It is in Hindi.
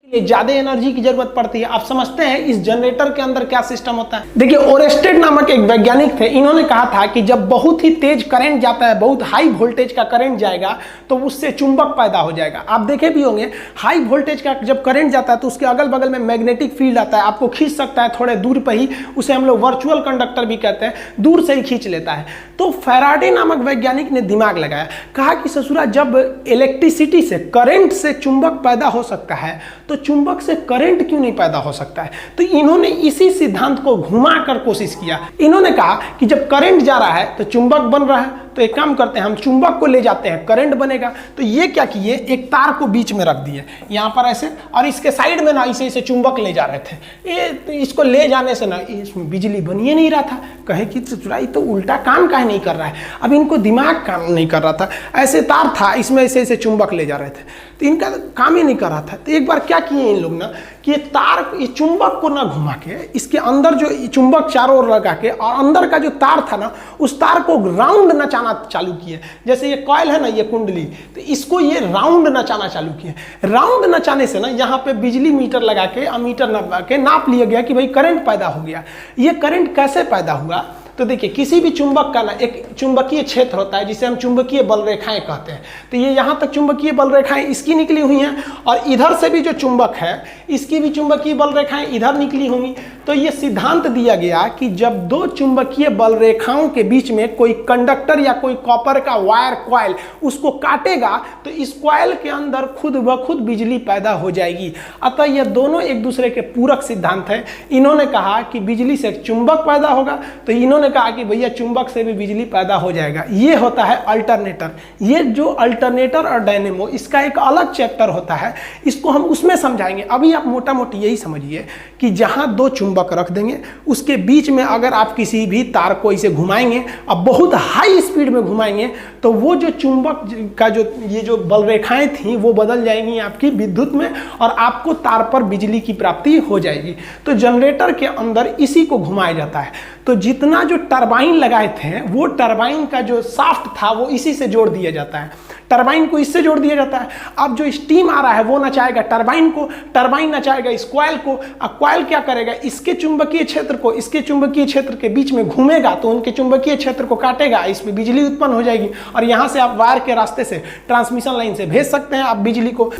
ज्यादा एनर्जी की जरूरत पड़ती है। आप समझते हैं इस जनरेटर के अंदर क्या सिस्टम होता है। देखिए, ओरेस्टेड नामक एक वैज्ञानिक थे, इन्होंने कहा था कि जब बहुत ही तेज करंट जाता है, बहुत हाई वोल्टेज का करंट जाएगा तो उससे चुंबक पैदा हो जाएगा। आप देखे भी होंगे, हाई वोल्टेज का जब करंट जाता है तो उसके अगल बगल में मैग्नेटिक फील्ड आता है, आपको खींच सकता है थोड़े दूर पर ही, उसे हम लोग वर्चुअल कंडक्टर भी कहते हैं, दूर से ही खींच लेता है। तो फैराडे नामक वैज्ञानिक ने दिमाग लगाया, कहा कि ससुरा जब इलेक्ट्रिसिटी से, करंट से चुंबक पैदा हो सकता है तो चुंबक से करंट क्यों नहीं पैदा हो सकता है। तो इन्होंने इसी सिद्धांत को घुमाकर कोशिश किया। इन्होंने कहा कि जब करंट जा रहा है तो चुंबक बन रहा है, तो एक काम करते हैं, हम चुंबक को ले जाते हैं, करंट बनेगा। तो ये क्या किए, एक तार को बीच में रख दिए यहाँ पर ऐसे, और इसके साइड में ना इसे चुंबक ले जा रहे थे। ये इसको ले जाने से ना इसमें बिजली बन ही नहीं रहा था। कहे कि तो उल्टा काम काहे नहीं कर रहा है। अब इनको दिमाग काम नहीं कर रहा था, ऐसे तार था, इसमें ऐसे चुंबक ले जा रहे थे, तो इनका काम ही नहीं कर रहा था। तो एक बार क्या किए इन लोग ना, कि ये तार, ये चुंबक को ना घुमा के, इसके अंदर जो चुंबक चारों ओर लगा के, और अंदर का जो तार था ना, उस तार को राउंड नचाना चालू किए। जैसे ये कॉइल है ना, ये कुंडली, तो इसको ये राउंड नचाना चालू किए। राउंड नचाने से ना यहाँ पे बिजली मीटर लगा के, अमीटर लगा के नाप लिया गया कि भाई करंट पैदा हो गया। ये करंट कैसे पैदा हुआ, तो देखिए, किसी भी चुंबक का ना एक चुंबकीय क्षेत्र होता है जिसे हम चुंबकीय बल रेखाएं कहते हैं। तो ये यहाँ तक चुंबकीय बल रेखाएं इसकी निकली हुई हैं, और इधर से भी जो चुंबक है इसकी भी चुंबकीय बल रेखाएं इधर निकली होंगी। तो ये सिद्धांत दिया गया कि जब दो चुंबकीय बल रेखाओं के बीच में कोई कंडक्टर या कोई कॉपर का वायर, कॉइल, उसको काटेगा तो इस कॉइल के अंदर खुद ब खुद बिजली पैदा हो जाएगी। अतः ये दोनों एक दूसरे के पूरक सिद्धांत है। इन्होंने कहा कि बिजली से चुंबक पैदा होगा, तो इन्होंने कहा कि भैया चुंबक से भी बिजली पैदा हो जाएगा। ये होता है अल्टरनेटर। ये जो अल्टरनेटर और डायनेमो, इसका एक अलग चैप्टर होता है, इसको हम उसमें समझाएंगे। अभी आप मोटा मोटी यही समझिए कि जहां दो चुंबक रख देंगे, उसके बीच में अगर आप किसी भी तार को इसे घुमाएंगे, अब बहुत हाई स्पीड में घुमाएंगे, तो वो जो चुंबक का जो ये जो बल रेखाएं थी वो बदल जाएंगी आपकी विद्युत में, और आपको तार पर बिजली की प्राप्ति हो जाएगी। तो जनरेटर के अंदर इसी को घुमाया जाता है। तो जितना जो टरबाइन लगाए थे, वो टरबाइन का जो शाफ्ट था वो इसी से जोड़ दिया जाता है, टरबाइन को इससे जोड़ दिया जाता है। अब जो स्टीम आ रहा है वो नचाएगा टरबाइन को, टरबाइन नचाएगा इस कॉइल को, और कॉइल क्या करेगा, इसके चुंबकीय क्षेत्र को इसके चुंबकीय क्षेत्र के बीच में घूमेगा, तो उनके चुंबकीय क्षेत्र को काटेगा, इसमें बिजली उत्पन्न हो जाएगी। और यहाँ से आप वायर के रास्ते से, ट्रांसमिशन लाइन से भेज सकते हैं आप बिजली को।